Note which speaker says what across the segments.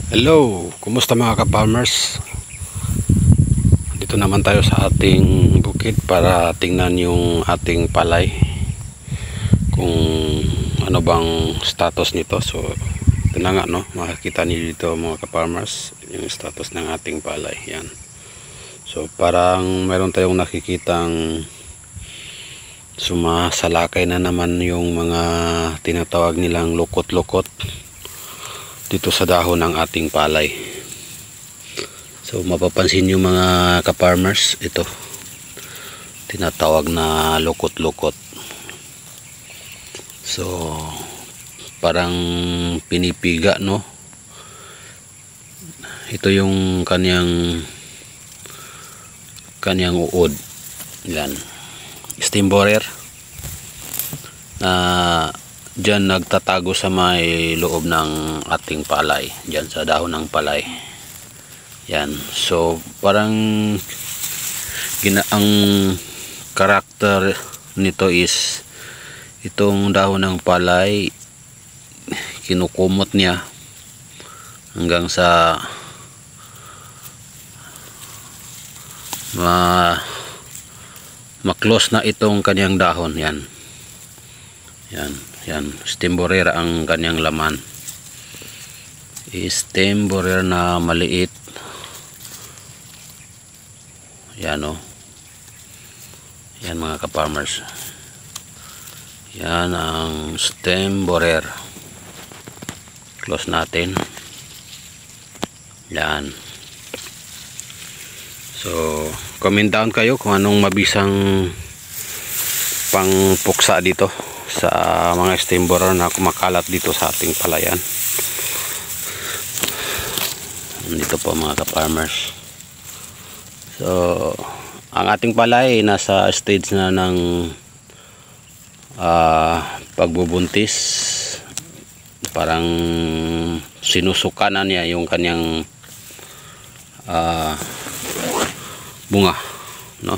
Speaker 1: Hello, kumusta mga ka-farmers? Dito naman tayo sa ating bukid para tingnan yung ating palay, kung ano bang status nito. So ito na nga, no, makikita niyo dito mga ka-farmers yung status ng ating palay. Yan. So parang meron tayong nakikitang sumasalakay na naman yung mga tinatawag nilang lukot-lukot dito sa dahon ng ating palay. So mapapansin nyo mga ka-farmers, ito tinatawag na lukot-lukot. So parang pinipiga, no? Ito yung kanyang uod. Yan, steam borer na dyan nagtatago sa may loob ng ating palay, dyan sa dahon ng palay. Yan, so parang ang karakter nito is itong dahon ng palay kinukumot niya hanggang sa ma-close na itong kanyang dahon. Yan. Yan, stem borer ang kanyang laman. Stem borer na maliit. Yan, oh. Yan mga ka-farmers. Yan ang stem borer. Close natin. Yan. So, comment down kayo kung anong mabisang pangpuksa dito sa mga stem borer na kumakalat dito sa ating palayan. Dito po mga ka-farmers. So ang ating palay nasa stage na ng pagbubuntis. Parang sinusuka na niya yung kanyang bunga, no?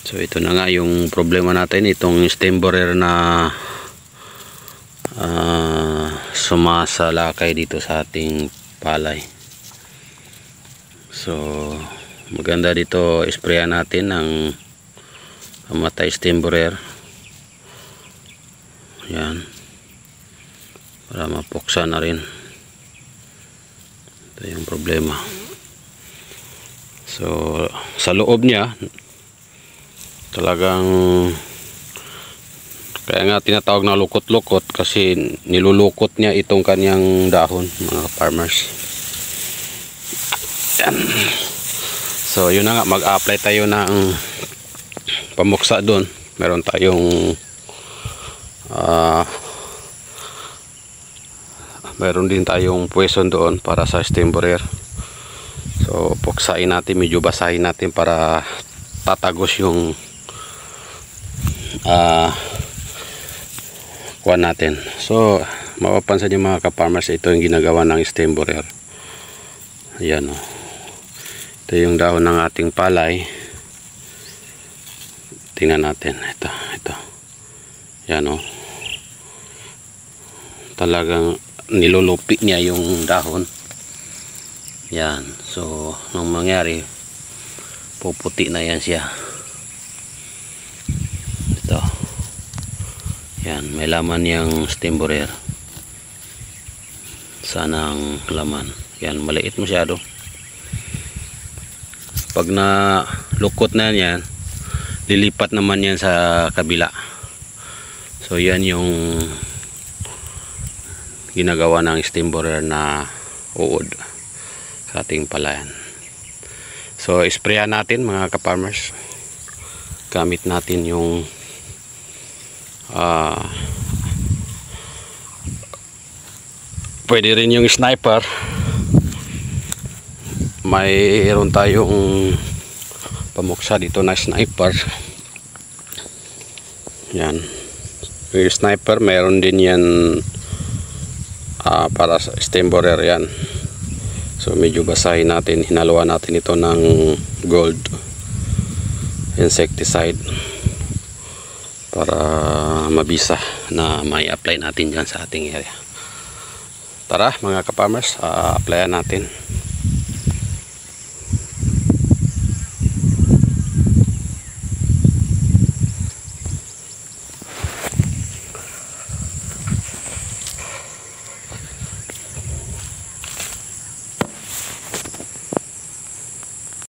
Speaker 1: So ito na nga yung problema natin, itong stem borer na sumasalakay dito sa ating palay. So maganda dito isprayan natin ng pamatay stem borer. Yan, para mapuksa na rin. Ito yung problema. So sa loob niya talagang, kaya nga tinatawag na lukot-lukot kasi nilulukot niya itong kanyang dahon mga farmers. Yan. So yun na nga, mag-apply tayo ng pamuksa doon. Meron tayong meron din tayong poison doon para sa stem borer. So puksain natin, medyo basahin natin para tatagos yung kuha natin. So mapapansin nyo mga ka-farmers, ito yung ginagawa ng stem borer. Ayan, oh. Ito yung dahon ng ating palay. Tingnan natin, ito yan, oh. Talagang nilulupi niya yung dahon. Yan, so nung mangyari puputi na yan siya. Ito. Yan, may laman yung stem borer. Sana ang laman. Yan, maliit masyado. Pag na lukot na yan, lilipat naman yan sa kabila. So yan yung ginagawa ng stem borer na uod sa ating palayan. So isprayan natin mga ka-farmers. Gamit natin yung pwede rin yung sniper. Mayroon tayong pamuksa dito na sniper. Yan. Yung sniper mayroon din yan para sa stem borer yan. So medyo basahin natin, hinaluan natin ito ng gold insecticide para mabisa na may apply natin dyan sa ating area. tara mga ka-farmers, applyan natin.